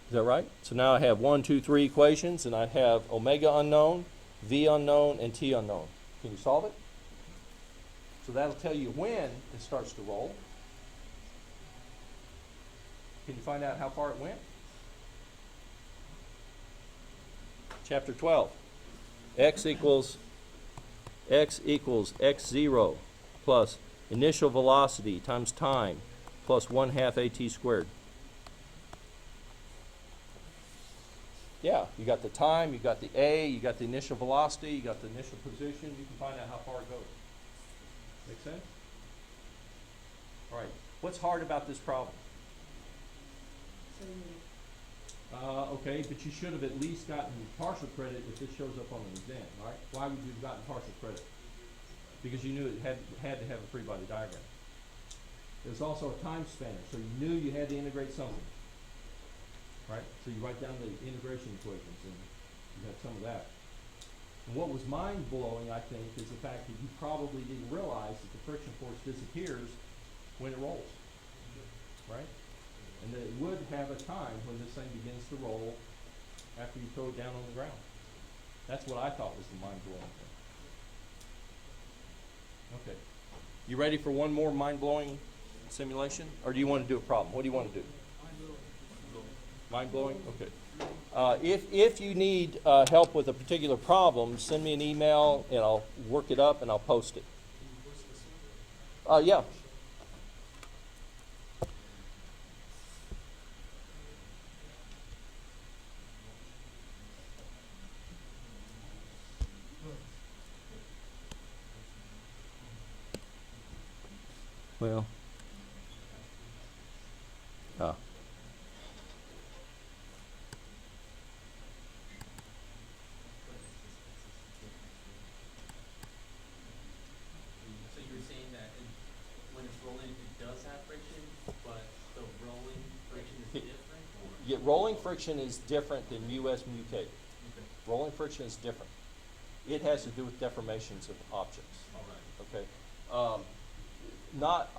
Is that right? So now I have 1, 2, 3 equations, and I have omega unknown, V unknown, and T unknown. Can you solve it? So that'll tell you when it starts to roll. Can you find out how far it went? Chapter 12. X equals x0 plus initial velocity times time plus 1/2 at squared. Yeah, you got the time, you got the a, you got the initial velocity, you got the initial position. You can find out how far it goes. Make sense? All right. What's hard about this problem? Okay, but you should have at least gotten partial credit if this shows up on an exam, right? Why would you have gotten partial credit? Because you knew it had to have a free body diagram. There's also a time spanner, so you knew you had to integrate something, right? So you write down the integration equations, and you had some of that. And what was mind-blowing, I think, is the fact that you probably didn't realize that the friction force disappears when it rolls, right? And that it would have a time when this thing begins to roll after you throw it down on the ground. That's what I thought was the mind-blowing thing. Okay. You ready for one more mind-blowing simulation? Or do you want to do a problem? What do you want to do? Mind-blowing? Okay. If you need help with a particular problem, send me an email and I'll work it up and I'll post it. Yeah. Well, So you're saying that when it's rolling, it does have friction, but the rolling friction is different? Or? yeah, rolling friction is different than US mu K. Rolling friction is different. It has to do with deformations of objects. All right. Okay.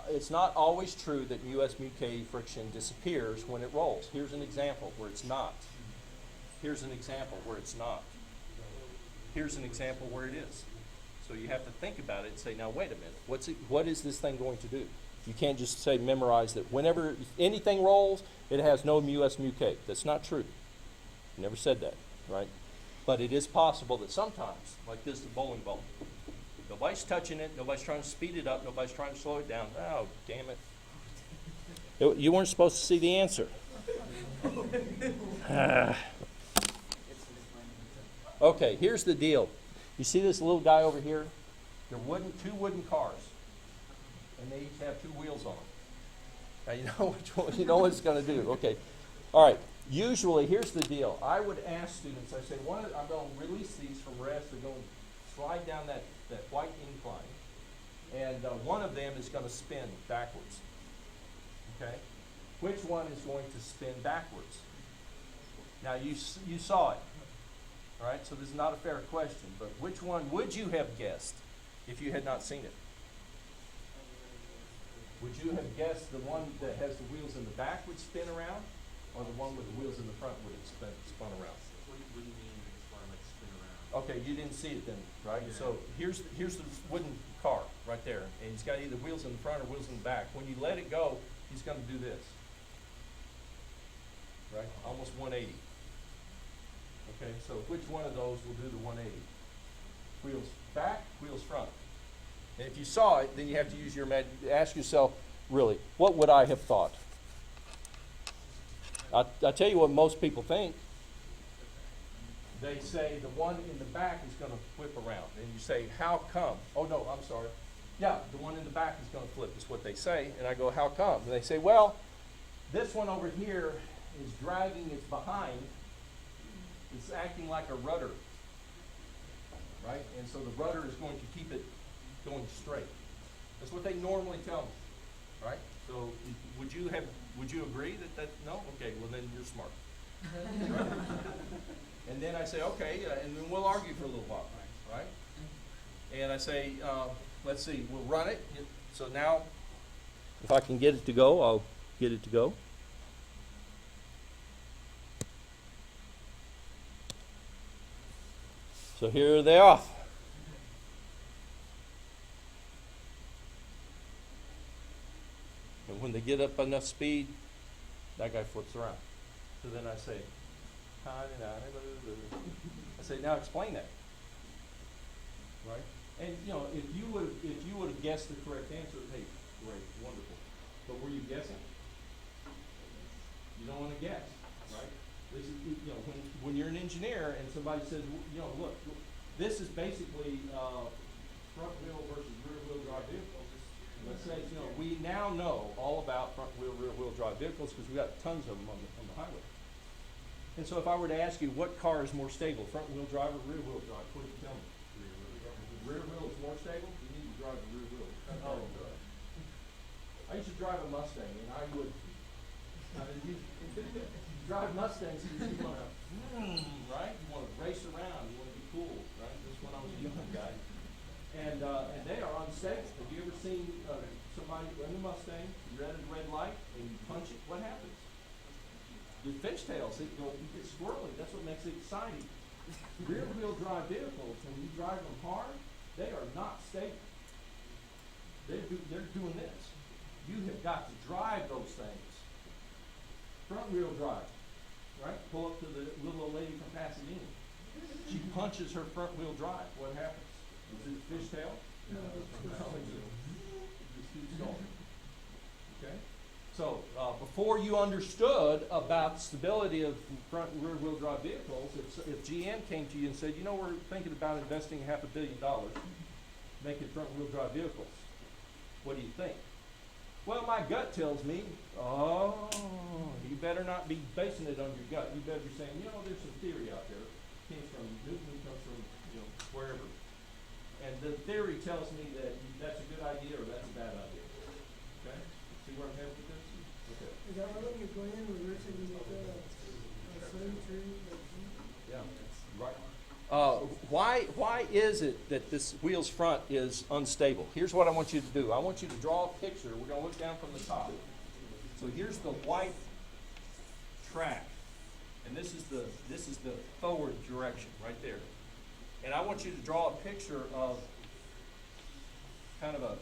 It's not always true that US mu K friction disappears when it rolls. Here's an example where it's not. Here's an example where it's not. Here's an example where it is. So you have to think about it and say, now wait a minute, what is this thing going to do? You can't just say memorize that whenever anything rolls, it has no US mu K. That's not true. Never said that, right? But it is possible that sometimes, like this, the bowling ball, nobody's touching it, nobody's trying to speed it up, nobody's trying to slow it down. Oh, damn it. You weren't supposed to see the answer. Okay, here's the deal. You see this little guy over here? They're two wooden cars, and they each have 2 wheels on them. Now you know which one, you know what it's going to do. Okay, all right. Usually, here's the deal. I would ask students, I say, I'm going to release these from rest. They're going to slide down that white incline, and one of them is going to spin backwards. Okay? Which one is going to spin backwards? Now, you saw it. All right, so this is not a fair question, but which one would you have guessed if you had not seen it? Would you have guessed the one that has the wheels in the back would spin around, or the one with the wheels in the front would have spun around? What do you mean as far like spin around? Okay, you didn't see it then, right? Yeah. So here's the wooden car right there, and he's got either wheels in the front or wheels in the back. When you let it go, he's going to do this, right? Almost 180. Okay, so which one of those will do the 180? Wheels back, wheels front. And if you saw it, then you have to use your ask yourself, really, what would I have thought? I'll tell you what most people think. They say the one in the back is going to flip around. And you say, how come? Oh, no, I'm sorry. Yeah, the one in the back is going to flip is what they say. And I go, how come? And they say, well, this one over here is dragging its behind. It's acting like a rudder, right? And so the rudder is going to keep it going straight. That's what they normally tell me, right? So would you agree that, no? Okay, well then you're smart. And then I say, okay, and then we'll argue for a little while, right? And I say, let's see, we'll run it. So now, if I can get it to go, I'll get it to go. So here they are. And when they get up enough speed, that guy flips around. So then I say, I say, now explain that. Right? And you know, if you would have guessed the correct answer, hey, great, wonderful. But were you guessing? You don't want to guess, right? This is, you know, when you're an engineer and somebody says, you know, look, this is basically front wheel versus rear wheel drive vehicles. Let's say, you know, we now know all about front wheel, rear wheel drive vehicles because we got tons of them on the highway. And so if I were to ask you what car is more stable, front wheel drive or rear wheel drive, what do you tell me? Rear wheel is more stable? You need to drive the rear wheel. Oh, good. I used to drive a Mustang, and I would, you drive Mustangs because you want to, right? You want to race around, you want to be cool, right? That's when I was a young guy. And they are unstable. Have you ever seen somebody in a Mustang, you're at a red light, and you punch it? What happens? Your fishtails, it gets squirrely. That's what makes it exciting. Rear wheel drive vehicles, when you drive them hard, they are not stable. They're doing this. You have got to drive those things. Front wheel drive, right? Pull up to the little old lady from Pasadena. She punches her front wheel drive. What happens? Is it a fishtail? No, just keeps going. Okay? So, before you understood about stability of front and rear wheel drive vehicles, if GM came to you and said, you know, we're thinking about investing $500 million making front wheel drive vehicles, what do you think? Well, my gut tells me, oh, you better not be basing it on your gut. You better be saying, you know, there's some theory out there. It came from Newton, it comes from, you know, wherever. And the theory tells me that that's a good idea or that's a bad idea. Okay? See where I'm headed with this? Okay. Is that why when you're going in reversing with a slim tree? Yeah, right. Why is it that this wheel's front is unstable? Here's what I want you to do. I want you to draw a picture. We're going to look down from the top. So here's the white track, and this is the forward direction right there. And I want you to draw a picture of kind of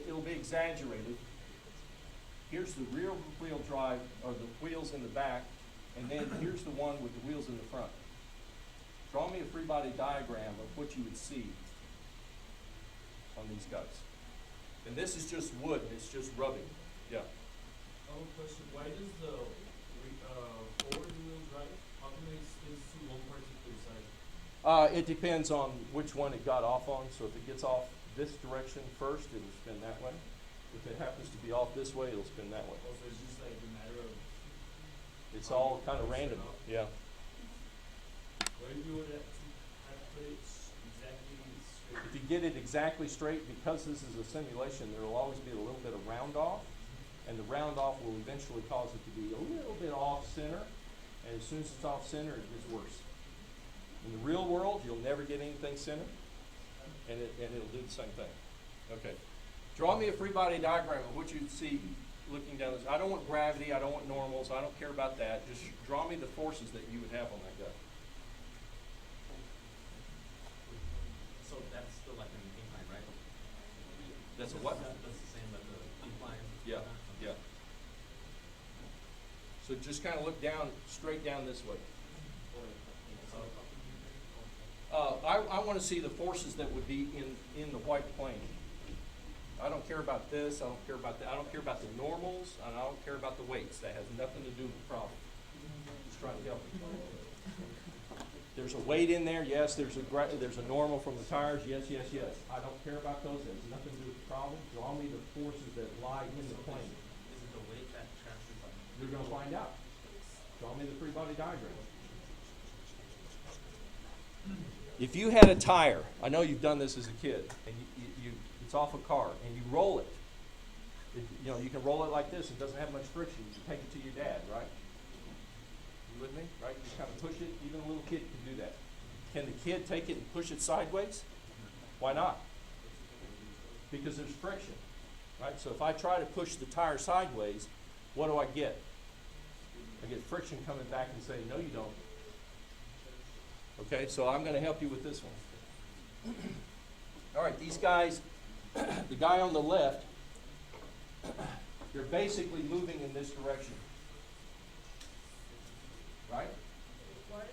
it'll be exaggerated. Here's the rear wheel drive, or the wheels in the back, and then here's the one with the wheels in the front. Draw me a free body diagram of what you would see on these guys. And this is just wood, it's just rubbing. Yeah. I have a question. Why does the forward wheel drive, how come it's to one particular side? It depends on which one it got off on. So if it gets off this direction first, it'll spin that way. If it happens to be off this way, it'll spin that way. Also, it's just like a matter of. It's all kind of random. Yeah. What if you would have to put it exactly straight? If you get it exactly straight, because this is a simulation, there will always be a little bit of round off, and the round off will eventually cause it to be a little bit off center, and as soon as it's off center, it gets worse. In the real world, you'll never get anything centered, and it'll do the same thing. Okay. Draw me a free body diagram of what you'd see looking down this. I don't want gravity, I don't want normals, I don't care about that. Just draw me the forces that you would have on that guy. So that's still like an incline, right? That's a what? That's the same like the incline. Yeah, yeah. So just kind of look down, straight down this way. I want to see the forces that would be in the white plane. I don't care about this, I don't care about that, I don't care about the normals, and I don't care about the weights. That has nothing to do with the problem. Just trying to help you. There's a weight in there, yes. There's a normal from the tires, yes. I don't care about those. It has nothing to do with the problem. Draw me the forces that lie in the plane. Is it the weight that transfers on? You're going to find out. Draw me the free body diagram. If you had a tire, I know you've done this as a kid, and it's off a car, and you roll it, You know, you can roll it like this, it doesn't have much friction, you can take it to your dad, right? You with me? Right? You kind of push it, even a little kid can do that. Can the kid take it and push it sideways? Why not? Because there's friction, right? So if I try to push the tire sideways, what do I get? I get friction coming back and saying, no you don't. Okay, so I'm going to help you with this one. All right, these guys, the guy on the left, they're basically moving in this direction. Right? Why do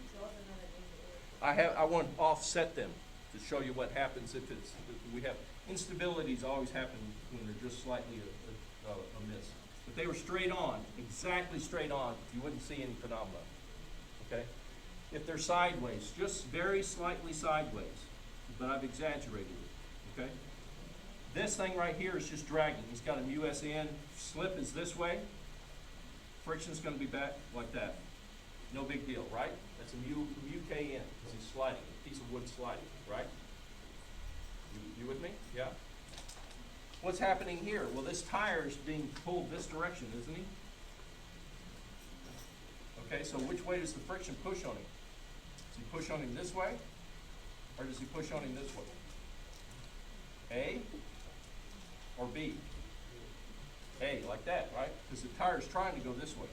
you draw them at an angle? I want to offset them to show you what happens if it's, if we have, instabilities always happen when they're just slightly amiss. If they were straight on, exactly straight on, you wouldn't see any phenomena. Okay? If they're sideways, just very slightly sideways, but I've exaggerated it. Okay? This thing right here is just dragging. He's got a MUSN. Slip is this way. Friction's going to be back like that. No big deal, right? That's a MUKN. This is sliding, a piece of wood sliding, right? You with me? Yeah? What's happening here? Well, this tire is being pulled this direction, isn't he? Okay, so which way does the friction push on him? Does he push on him this way? Or does he push on him this way? A or B? A, like that, right? Because the tire is trying to go this way.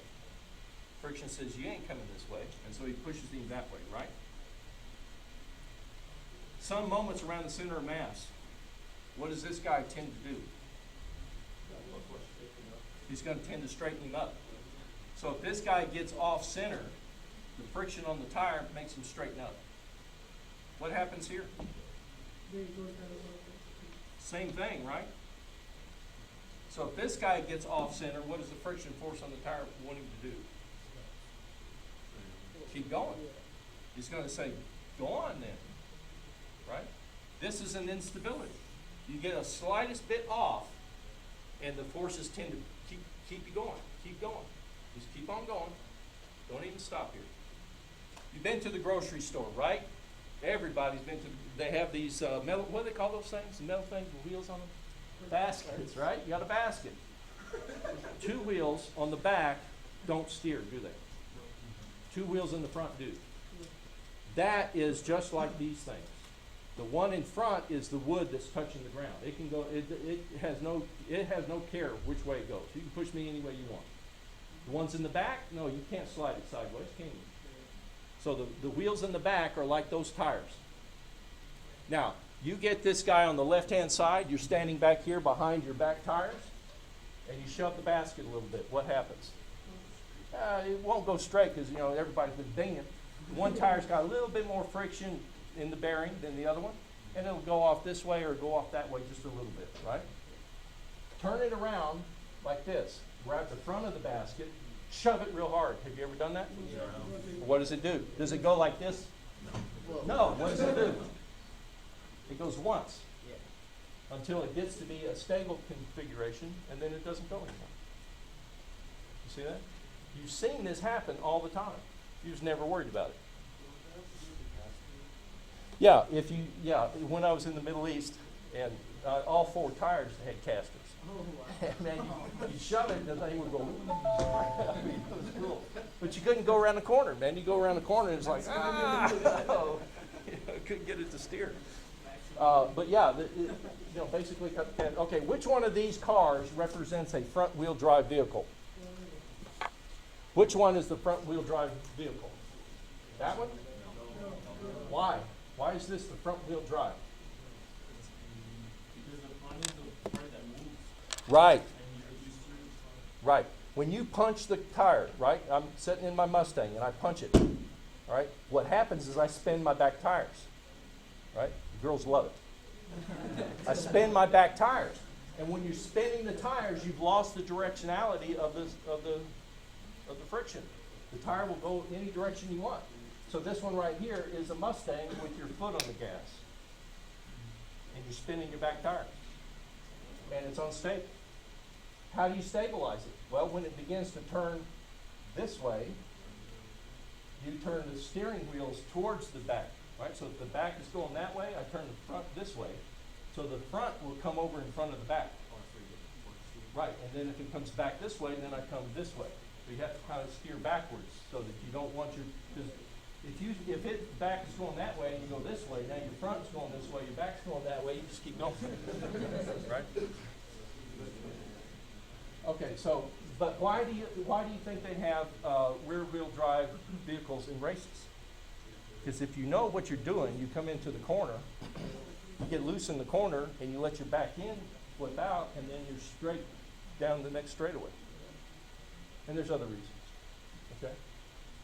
Friction says, you ain't coming this way, and so he pushes him that way, right? Some moments around the center of mass, what does this guy tend to do? He's going to tend to straighten him up. So if this guy gets off center, the friction on the tire makes him straighten up. What happens here? Then it goes down a little bit. Same thing, right? So if this guy gets off center, what does the friction force on the tire want him to do? Keep going. He's going to say, go on then, right? This is an instability. You get a slightest bit off, and the forces tend to keep you going. Keep going. Just keep on going. Don't even stop here. You've been to the grocery store, right? Everybody's been to, they have these metal, what do they call those things? The metal things with wheels on them? Baskets, right? You got a basket. Two wheels on the back don't steer, do they? Two wheels in the front do. That is just like these things. The one in front is the wood that's touching the ground. It can go, it has no care which way it goes. You can push me any way you want. The ones in the back, no, you can't slide it sideways, can you? So the wheels in the back are like those tires. Now, you get this guy on the left-hand side, you're standing back here behind your back tires, and you shove the basket a little bit. What happens? It won't go straight because, you know, everybody's been dinging. One tire's got a little bit more friction in the bearing than the other one, and it'll go off this way or go off that way just a little bit, right? Turn it around like this. Grab the front of the basket, shove it real hard. Have you ever done that? Yeah. What does it do? Does it go like this? No. What does it do? It goes once until it gets to be a stable configuration, and then it doesn't go anymore. You see that? You've seen this happen all the time. You've just never worried about it. Yeah, when I was in the Middle East, and all four tires had casters. Man, you shove it, and the thing would go. I mean, it was cool. But you couldn't go around the corner, man. You go around the corner, and it's like, couldn't get it to steer. But yeah, basically, okay, which one of these cars represents a front-wheel drive vehicle? Which one is the front-wheel drive vehicle? That one? Why? Why is this the front-wheel drive? Because the front is the part that moves. Right, And you steer the right. When you punch the tire, right? I'm sitting in my Mustang and I punch it. All right. What happens is I spin my back tires. Right? The girls love it. I spin my back tires, and when you're spinning the tires, you've lost the directionality of the friction. The tire will go any direction you want. So this one right here is a Mustang with your foot on the gas, and you're spinning your back tires, and it's unstable. How do you stabilize it? Well, when it begins to turn this way, you turn the steering wheels towards the back. Right? So if the back is going that way, I turn the front this way. So the front will come over in front of the back. Right, and then if it comes back this way, then I come this way. So you have to kind of steer backwards so that you don't want your, because if it back is going that way and you go this way, now your front's going this way, your back's going that way, you just keep going. Right? Okay, so, but why do you think they have rear-wheel drive vehicles in races? Because if you know what you're doing, you come into the corner, you get loose in the corner, and you let your back end flip out, and then you're straight down the next straightaway. And there's other reasons. Okay.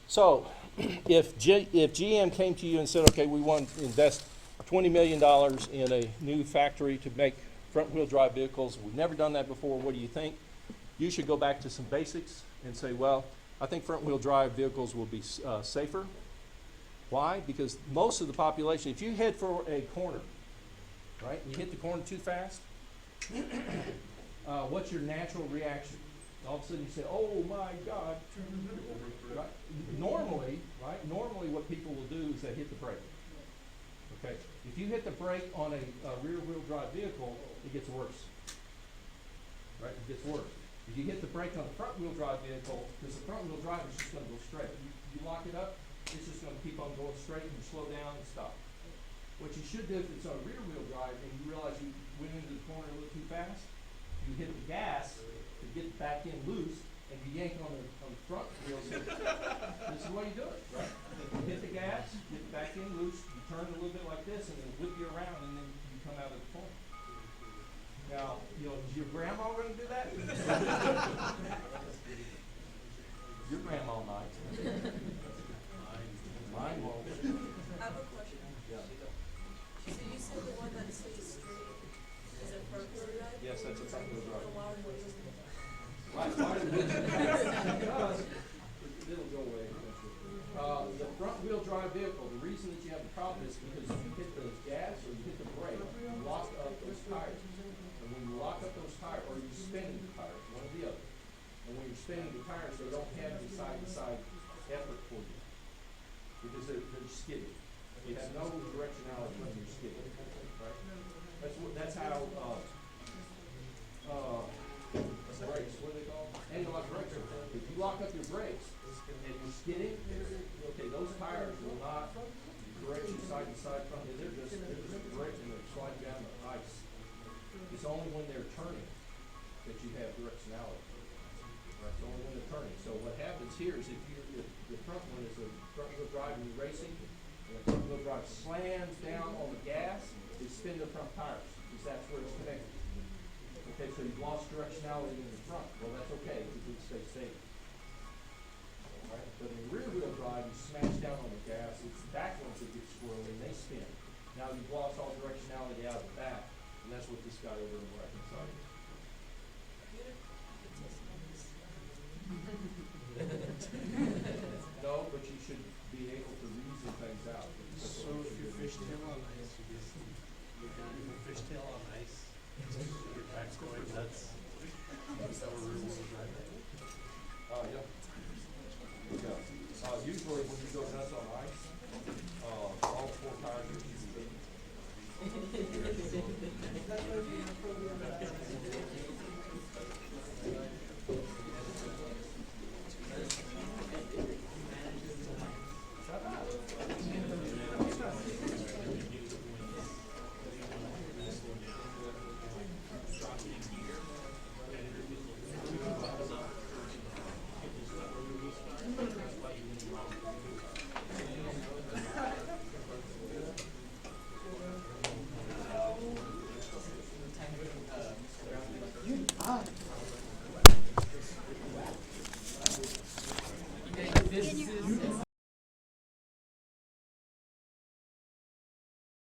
So, if GM came to you and said, "Okay, we want to invest $20 million in a new factory to make front-wheel drive vehicles. We've never done that before. What do you think?" You should go back to some basics and say, "Well, I think front-wheel drive vehicles will be safer." Why? Because most of the population, if you head for a corner, right, and you hit the corner too fast, what's your natural reaction? All of a sudden you say, "Oh my God." Right? Normally, what people will do is they hit the brake. Okay? If you hit the brake on a rear-wheel drive vehicle, it gets worse. Right? It gets worse. If you hit the brake on a front-wheel drive vehicle, because the front-wheel drive is just going to go straight. You lock it up, it's just going to keep on going straight, and you slow down and stop. What you should do if it's on a rear-wheel drive and you realize you went into the corner a little too fast, you hit the gas to get the back end loose, and you yank on the front wheel. So this is the way you do it, right? You hit the gas, get the back end loose, you turn a little bit like this, and then whip you around, and then you come out of the corner. Now, is your grandma going to do that? Your grandma might. Mine won't. I have a question. Yeah. So you said the one that stays straight is a front wheel drive? Yes, that's a front wheel drive. The wild one is Right, part of it because it'll go away eventually. The front wheel drive vehicle, the reason that you have the problem is because you hit the gas or you hit the brake, you lock up those tires. And when you lock up those tires, or you spinning the tires, one or the other. And when you're spinning the tires, they don't have the side-to-side effort for you. Because they're skidding. You have no directionality when you're skidding. Right? That's how brakes, what do they call them? Anti-lock brakes. If you lock up your brakes and you're skidding, okay, those tires will not direct you side to side from you. They're just braking and slide down the ice. It's only when they're turning that you have directionality. Right? It's only when they're turning. So what happens here is if the front one is a front wheel drive and you're racing, and the front wheel drive slams down on the gas, they spin the front tires because that's where it's connected. Okay, so you've lost directionality in the front. Well, that's okay because it stays safe. Right? But in the rear wheel drive, you smash down on the gas. It's the back ones that get squirrely and they spin. Now you've lost all directionality out of the back, and that's what this guy over on the right hand side is. No, but you should be able to reason things out. So if you fishtail on ice, you fishtail on ice, your back's going nuts. Is that what rear wheel drive? Yeah. Yeah. Usually when you go nuts on ice, all four tires are usually This is